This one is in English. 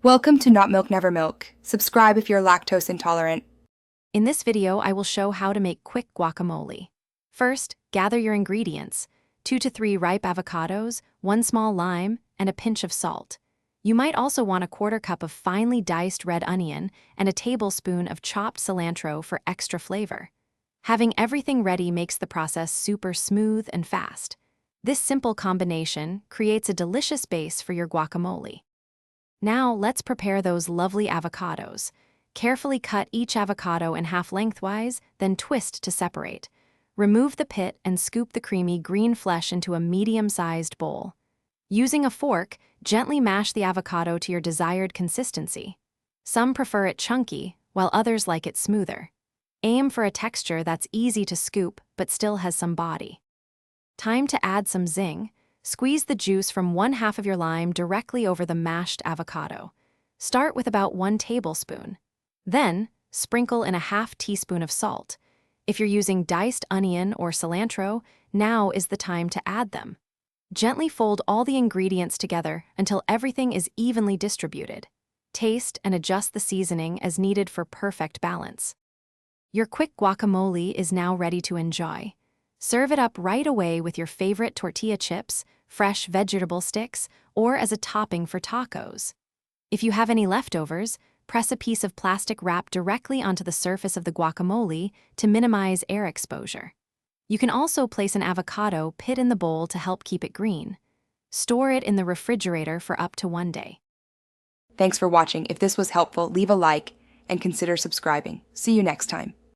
Welcome to Not Milk Never Milk. Subscribe if you're lactose intolerant. In this video, I will show how to make quick guacamole. First, gather your ingredients: 2 to 3 ripe avocados, 1 small lime, and a pinch of salt. You might also want a 1/4 cup of finely diced red onion and a tablespoon of chopped cilantro for extra flavor. Having everything ready makes the process super smooth and fast. This simple combination creates a delicious base for your guacamole. Now, let's prepare those lovely avocados. Carefully cut each avocado in half lengthwise, then twist to separate. Remove the pit and scoop the creamy green flesh into a medium-sized bowl. Using a fork, gently mash the avocado to your desired consistency. Some prefer it chunky, while others like it smoother. Aim for a texture that's easy to scoop but still has some body. Time to add some zing. Squeeze the juice from 1/2 of your lime directly over the mashed avocado. Start with about 1 tablespoon. Then, sprinkle in a 1/2 teaspoon of salt. If you're using diced onion or cilantro, now is the time to add them. Gently fold all the ingredients together until everything is evenly distributed. Taste and adjust the seasoning as needed for perfect balance. Your quick guacamole is now ready to enjoy. Serve it up right away with your favorite tortilla chips, fresh vegetable sticks, or as a topping for tacos. If you have any leftovers, press a piece of plastic wrap directly onto the surface of the guacamole to minimize air exposure. You can also place an avocado pit in the bowl to help keep it green. Store it in the refrigerator for up to 1 day. Thanks for watching. If this was helpful, leave a like and consider subscribing. See you next time.